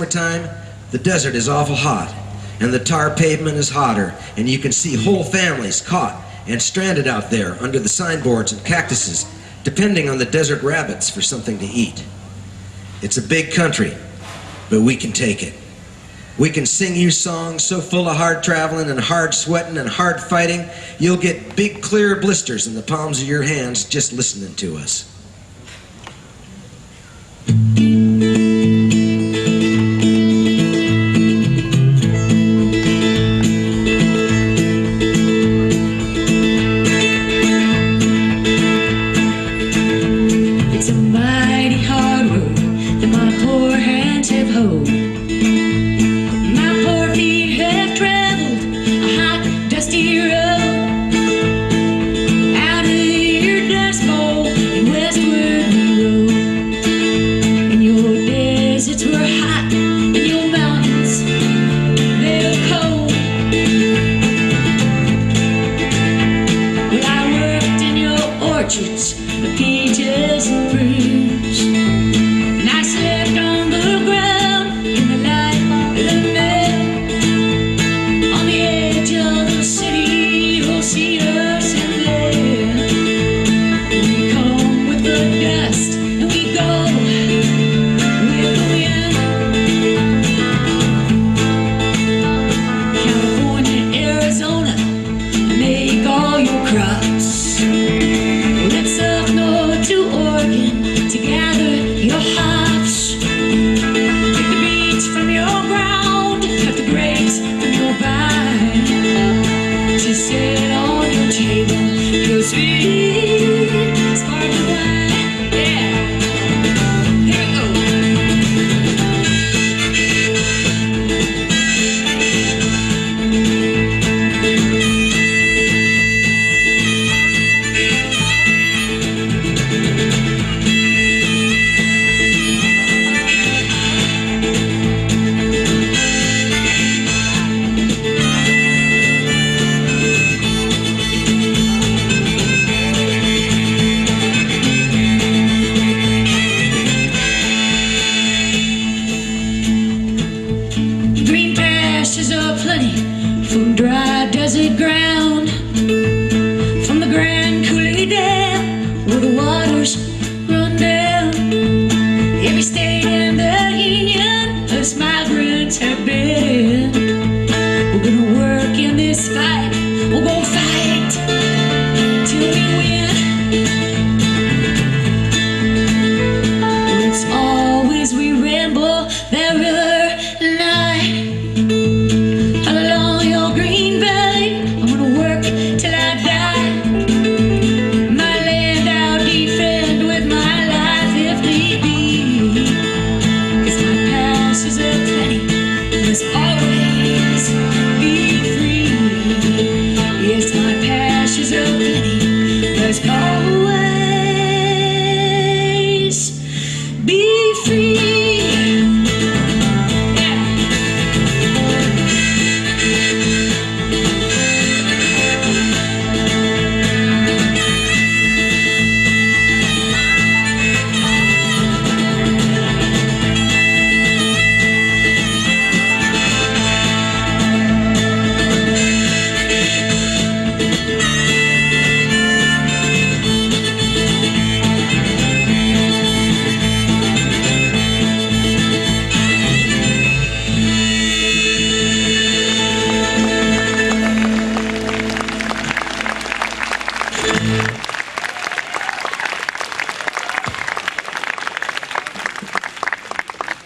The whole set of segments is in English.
Summertime, the desert is awful hot, and the tar pavement is hotter, and you can see whole families caught and stranded out there under the signboards and cactuses, depending on the desert rabbits for something to eat. It's a big country, but we can take it. We can sing you songs so full of hard traveling and hard sweating and hard fighting, you'll get big clear blisters in the palms of your hands just listening to us.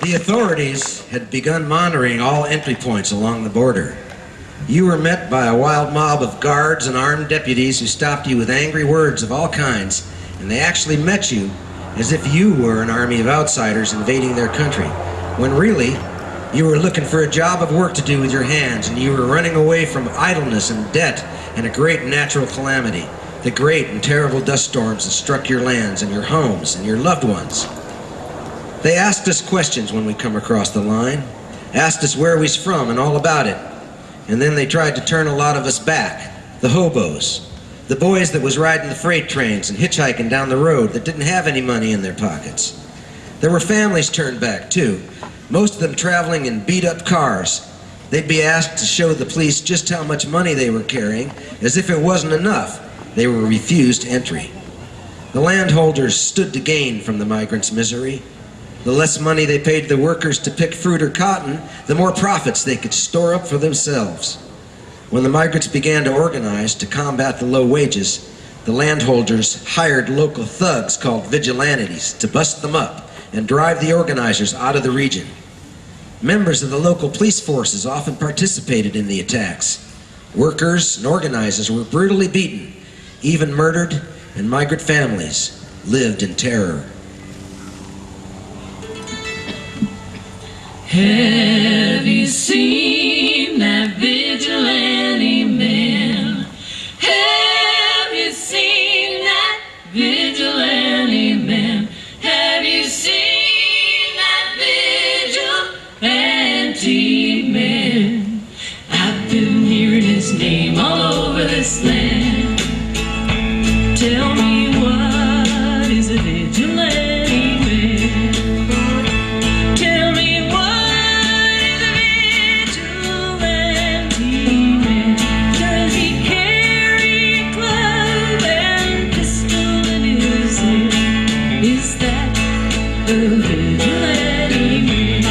The authorities had begun monitoring all entry points along the border. You were met by a wild mob of guards and armed deputies who stopped you with angry words of all kinds, and they actually met you as if you were an army of outsiders invading their country, when really you were looking for a job of work to do with your hands, and you were running away from idleness and debt and a great natural calamity, the great and terrible dust storms that struck your lands and your homes and your loved ones. They asked us questions when we come across the line, asked us where we's from and all about it. And then they tried to turn a lot of us back, the hobos, the boys that was riding the freight trains and hitchhiking down the road that didn't have any money in their pockets. There were families turned back too, most of them traveling in beat-up cars. They'd be asked to show the police just how much money they were carrying. As if it wasn't enough, they were refused entry. The landholders stood to gain from the migrants' misery. The less money they paid the workers to pick fruit or cotton, the more profits they could store up for themselves. When the migrants began to organize to combat the low wages, the landholders hired local thugs called vigilantes to bust them up and drive the organizers out of the region. Members of the local police forces often participated in the attacks. Workers and organizers were brutally beaten, even murdered, and migrant families lived in terror. Have you seen that vigilante man? Have you seen that vigilante man? Have you seen that vigilante man? I've been hearing his name all over this land. Tell me, what is a vigilante man? Tell me, what is a vigilante man? Does he carry a club and pistol in his hand? Is that a vigilante man?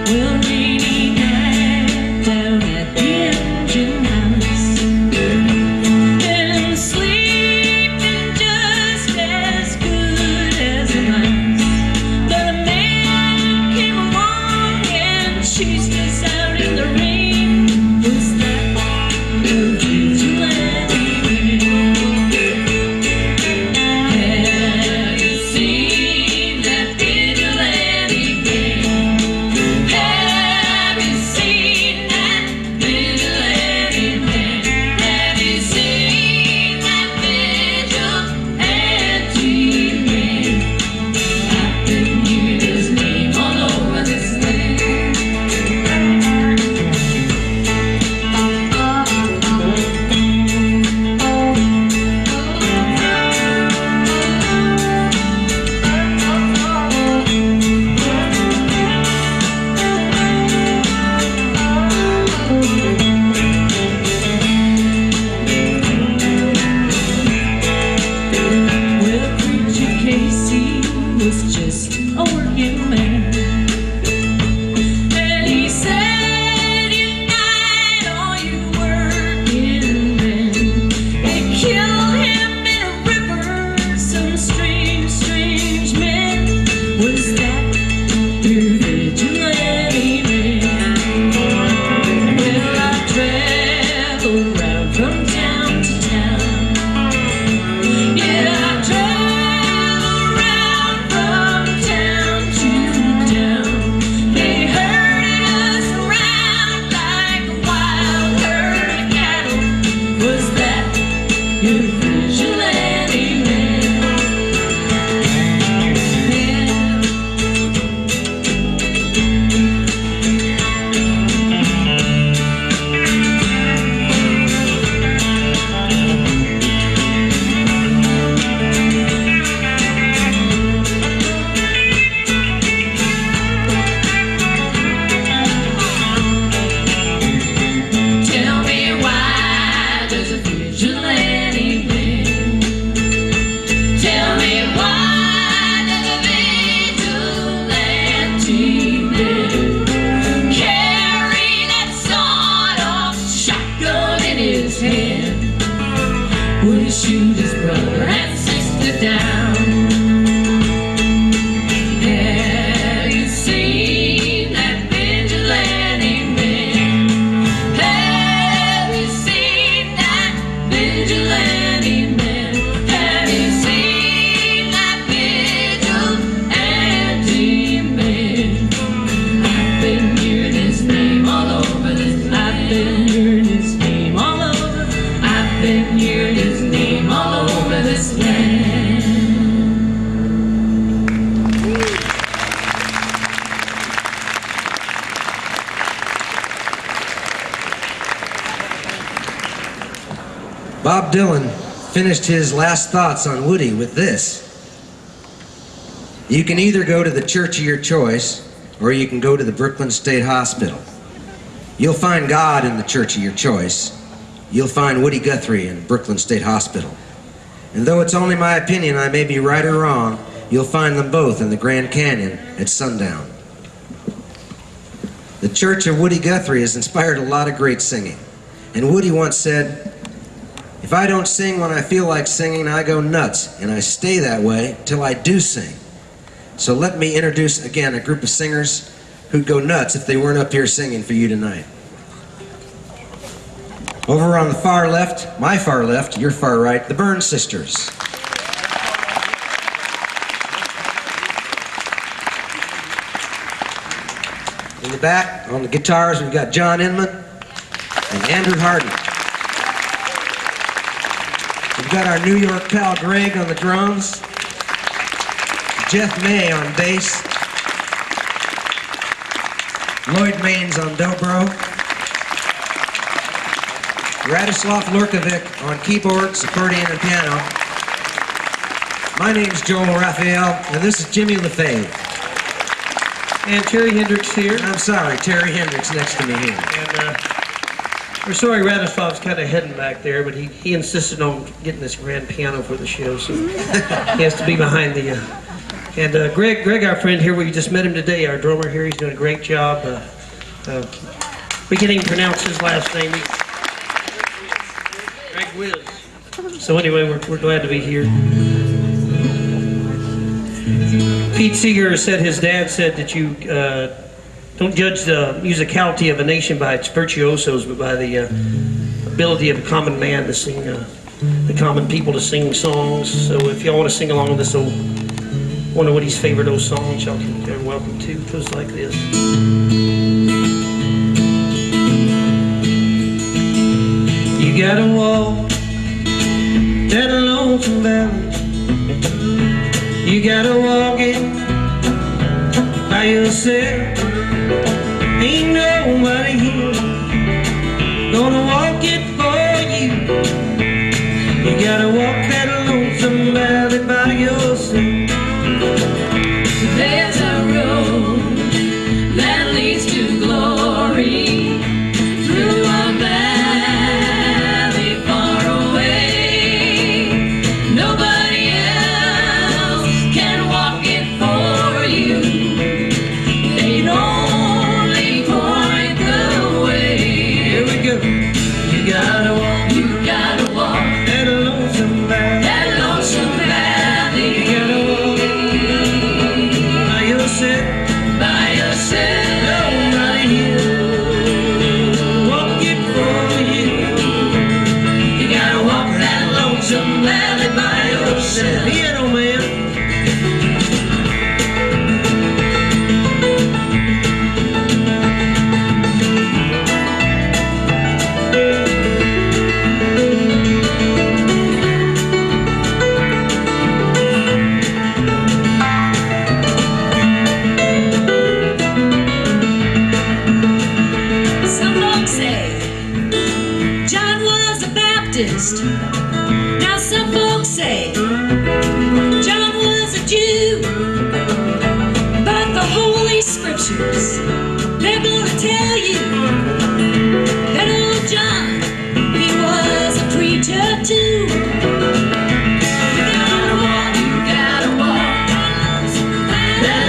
Well, rainy night down at the engine house, and sleeping just as good as a mouse. But a man came along and chased us out in the rain. Was that a vigilante man? Have you seen that vigilante man? Have you seen that vigilante man? Have you seen that vigilante man? I've been hearing his name all over this land. Well, Preacher Casey was just a working man, and he said, "Unite all you working men." They killed him in a river, some strange, strange men. Was that your vigilante man? Well, I travel round from town to town. Yeah, I travel round from town to town. They herded us around like a wild herd of cattle. Was that your vigilante man? Tell me, why does a vigilante man? Tell me, why does a vigilante man carry that sawed-off shotgun in his hand? Would he shoot his brother and sister down? Have you seen that vigilante man? Have you seen that vigilante man? Have you seen that vigilante man? I've been hearing his name all over this land. I've been hearing his name all over. I've been hearing his name all over this land. Bob Dylan finished his last thoughts on Woody with this: "You can either go to the church of your choice, or you can go to the Brooklyn State Hospital. You'll find God in the church of your choice. You'll find Woody Guthrie in Brooklyn State Hospital. And though it's only my opinion, I may be right or wrong, you'll find them both in the Grand Canyon at sundown. The church of Woody Guthrie has inspired a lot of great singing. And Woody once said, "If I don't sing when I feel like singing, I go nuts, and I stay that way till I do sing." So let me introduce again a group of singers who'd go nuts if they weren't up here singing for you tonight. Over on the far left, my far left, your far right, the Burns Sisters. In the back, on the guitars, we've got John Inman and Andrew Harden. We've got our New York pal Greg on the drums, Jeff May on bass, Lloyd Maines on dobro, Radislav Lurkovic on keyboards, accordion, and piano. My name's Joel Rafael, and this is Jimmy LaFave. And Terry Hendricks here. I'm sorry, Terry Hendricks next to me here. And we're sorry Radislav's kind of heading back there, but he insisted on getting this grand piano for the show, so he has to be behind the... And Greg, our friend here, we just met him today, our drummer here. He's doing a great job. We can't even pronounce his last name. Greg Wiz. So anyway, we're glad to be here. Pete Seeger said his dad said that you don't judge the musicality of a nation by its virtuosos, but by the ability of a common man to sing, the common people to sing songs. So if y'all want to sing along with this old, one of Woody's favorite old songs, y'all are welcome to. It goes like this. You gotta walk that lonesome valley. You gotta walk it by yourself. Ain't nobody here gonna walk it for you. You gotta walk that lonesome valley by yourself. There's a road that leads to glory through a valley far away. Nobody else can walk it for you. They'd only point the way. Here we go. You gotta walk that lonesome valley. That lonesome valley. You gotta walk by yourself. By yourself. Nobody here walk it for you. You gotta walk that lonesome valley by yourself. Yeah, no man. Some folks say John was a Baptist. Now some folks say John was a Jew. But the Holy Scriptures, they're gonna tell you that old John, he was a preacher too. You gotta walk that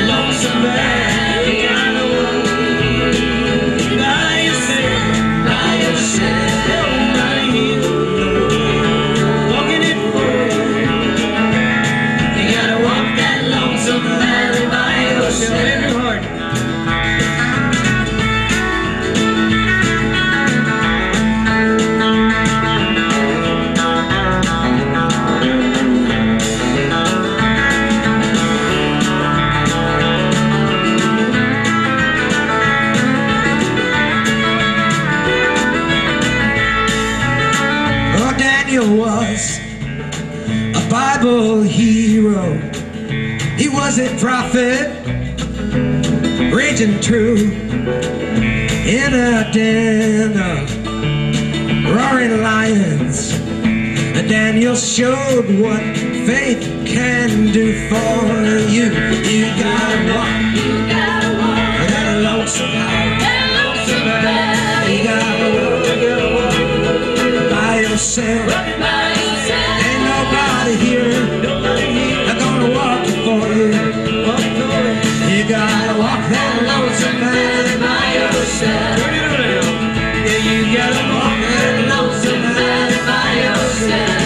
lonesome valley. You gotta walk by yourself. By yourself. Nobody here walking it for you. You gotta walk that lonesome valley by Tell yourself. every heart. Oh, Daniel was a Bible hero. He was a prophet, raging true in a den of roaring lions. And Daniel showed what faith can do for you. You gotta walk You gotta walk yourself. Walking by yourself. Ain't nobody here. Nobody here. I'm gonna walk it for you. Walk for it. You gotta walk that lonesome valley by yourself. Turn it around. Yeah, you gotta walk that lonesome valley by yourself.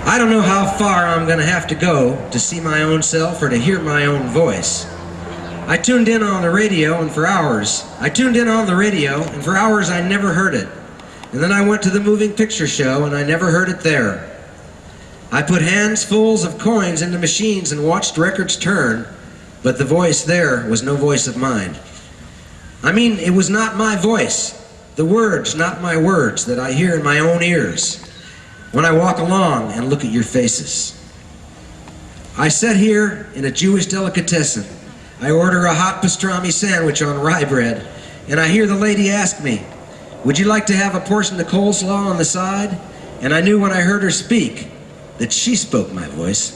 I don't know how far I'm gonna have to go to see my own self or to hear my own voice. I tuned in on the radio and for hours I never heard it. And then I went to the moving picture show and I never heard it there. I put handsfuls of coins into machines and watched records turn, but the voice there was no voice of mine. I mean, it was not my voice, the words, not my words, that I hear in my own ears when I walk along and look at your faces. I sit here in a Jewish delicatessen. I order a hot pastrami sandwich on rye bread, and I hear the lady ask me, "Would you like to have a portion of coleslaw on the side?" And I knew when I heard her speak that she spoke my voice.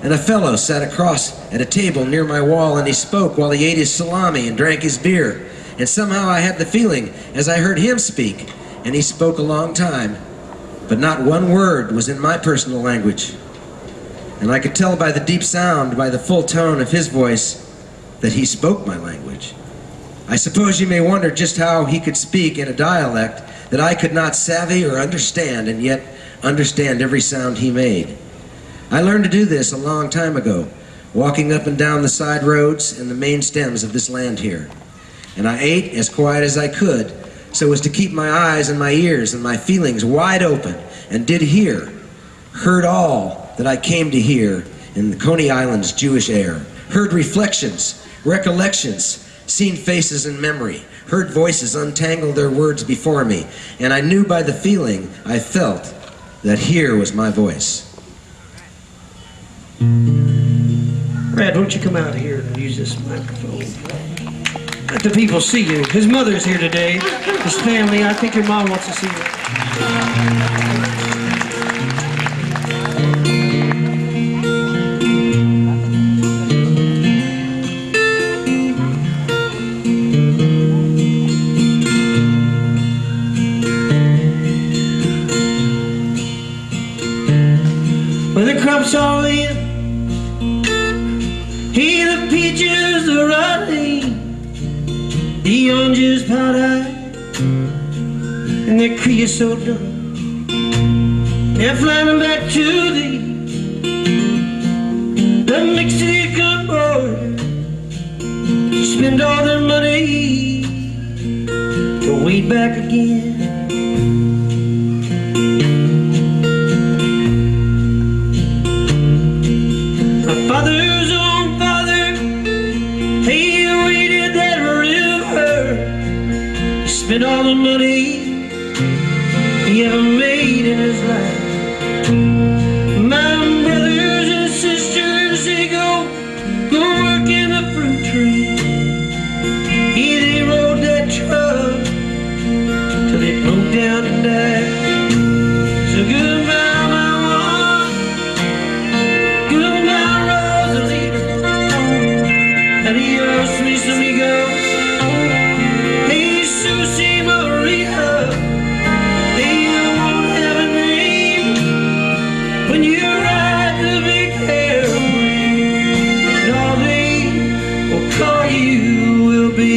And a fellow sat across at a table near my wall, and he spoke while he ate his salami and drank his beer. And somehow I had the feeling as I heard him speak, and he spoke a long time, but not one word was in my personal language. And I could tell by the deep sound, by the full tone of his voice, that he spoke my language. I suppose you may wonder just how he could speak in a dialect that I could not savvy or understand, and yet understand every sound he made. I learned to do this a long time ago, walking up and down the side roads and the main stems of this land here. And I ate as quiet as I could, so as to keep my eyes and my ears and my feelings wide open, and did hear, heard all that I came to hear in the Coney Island's Jewish air. Heard reflections, recollections, seen faces in memory, heard voices untangle their words before me, and I knew by the feeling I felt that here was my voice. Brad, won't you come out here and use this microphone? Let the people see you. His mother's here today, his family. I think your mom wants to see you. When the crops are in, hear the peaches are running, the oranges powder, and the creosote done. They're flying back to the Mexican border to spend all their money to wait back again. Father's own father, he waded that river. He spent all the money he ever made in his life. My brothers and sisters, they go work in the fruit tree. They rode that truck till they broke down and died. So goodbye, my one. Adios, mis amigos. Jesus y Maria. They won't have a name when you ride the big airplane. And all they will call you will be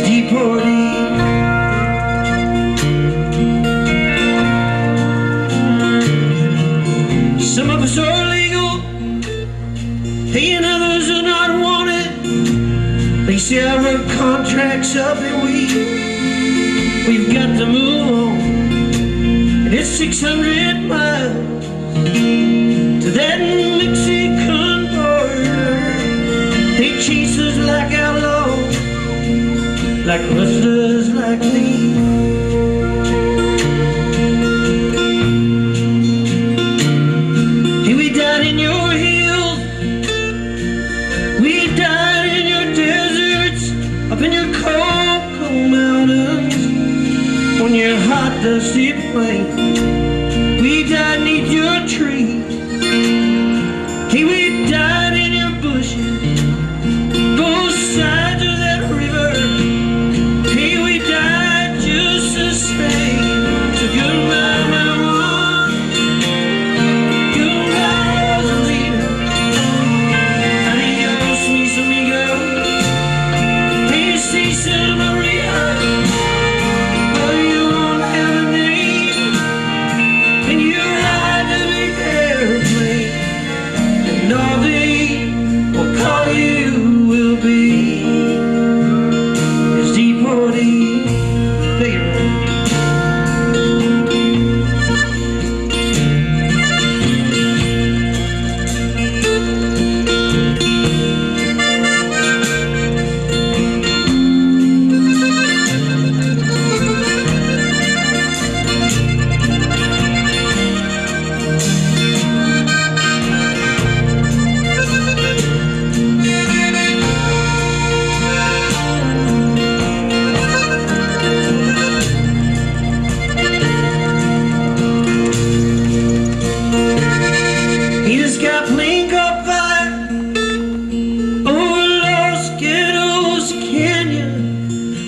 deportee. Some of us are legal, and others are not wanted. They say I work contracts up and we've got to move on. And it's 600 miles to that Mexican border. They chase us like outlaws, like rustlers like me. Hey, we died in your hills, we died in your deserts, up in your cocoa mountains, on your hot dusty plain. We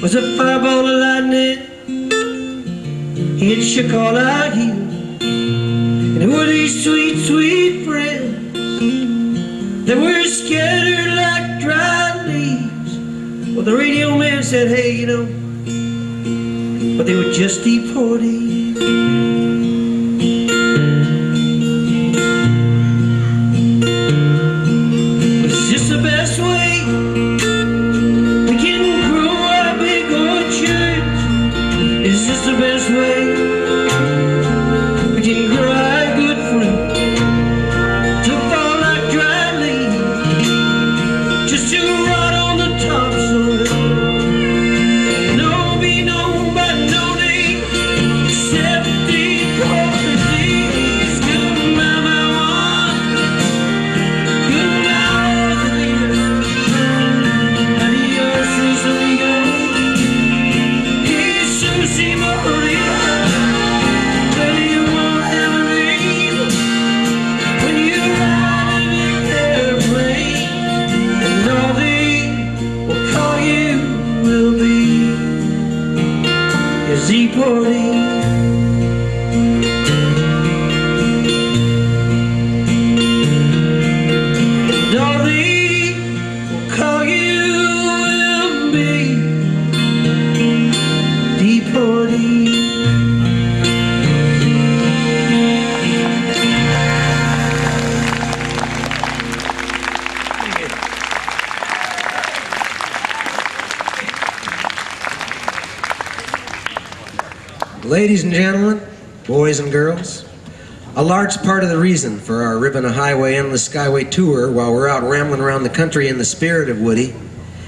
was a fireball of lightning. It shook all our heels. And who were these sweet, sweet friends that were scattered like dry leaves? Well, the radio man said, hey, you know, but they were just deportees. Was this the best way we can grow our big orchards? Is this the best way we can grow our good fruit to fall like dry leaves, just to rot on the topsoil? No, be known by no name except deportees. Goodbye, my one. Goodbye, Rosalina. Adios, Rosalina. Hey, Susie Maria. Tell you won't have a dream when you ride in the airplane, and all they will call you will be is deportee. And all they will call you will be deportee. Ladies and gentlemen, boys and girls, a large part of the reason for our Ribbon of Highway Endless Skyway tour while we're out rambling around the country in the spirit of Woody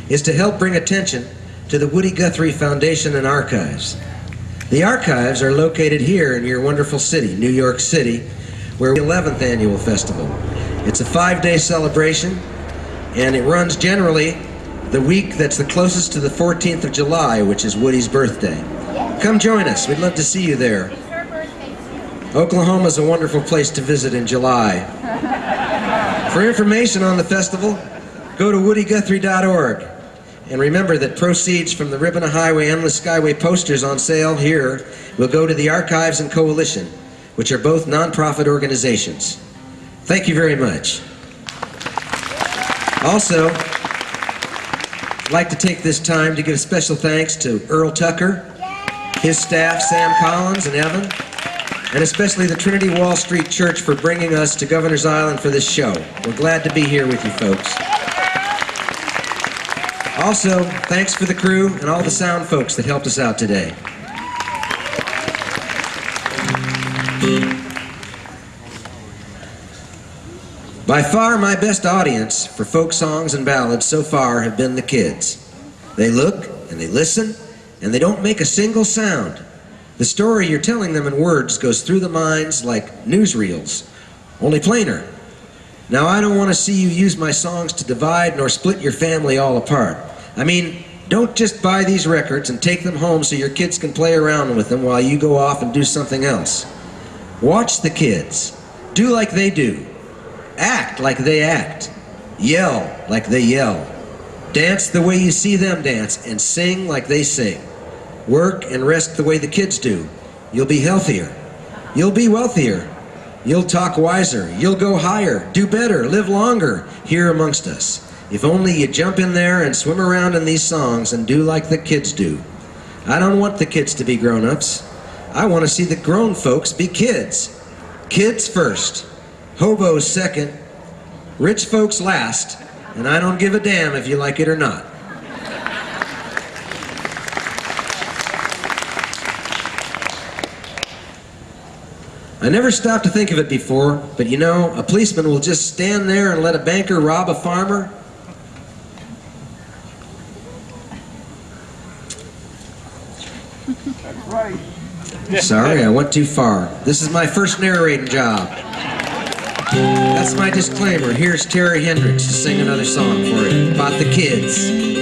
is to help bring attention to the Woody Guthrie Foundation and Archives. The archives are located here in your wonderful city, New York City, where the 11th annual festival. It's a 5-day celebration, and it runs generally the week that's the closest to the 14th of July, which is Woody's birthday. Come join us. We'd love to see you there. Oklahoma's a wonderful place to visit in July. For information on the festival, go to woodyguthrie.org. And remember that proceeds from the Ribbon of Highway Endless Skyway posters on sale here will go to the Archives and Coalition, which are both nonprofit organizations. Thank you very much. Also, I'd like to take this time to give special thanks to Earl Tucker, his staff, Sam Collins and Evan, and especially the Trinity Wall Street Church for bringing us to Governor's Island for this show. We're glad to be here with you folks. Also, thanks for the crew and all the sound folks that helped us out today. By far my best audience for folk songs and ballads so far have been the kids. They look and they listen and they don't make a single sound. The story you're telling them in words goes through the minds like newsreels, only plainer. Now, I don't want to see you use my songs to divide nor split your family all apart. I mean, don't just buy these records and take them home so your kids can play around with them while you go off and do something else. Watch the kids. Do like they do. Act like they act. Yell like they yell. Dance the way you see them dance and sing like they sing. Work and rest the way the kids do. You'll be healthier. You'll be wealthier. You'll talk wiser. You'll go higher, do better, live longer here amongst us. If only you jump in there and swim around in these songs and do like the kids do. I don't want the kids to be grown-ups. I want to see the grown folks be kids. Kids first. Hobos second. Rich folks last. And I don't give a damn if you like it or not. I never stopped to think of it before, but you know, a policeman will just stand there and let a banker rob a farmer. That's right. Sorry, I went too far. This is my first narrating job. That's my disclaimer. Here's Terry Hendricks to sing another song for you about the kids.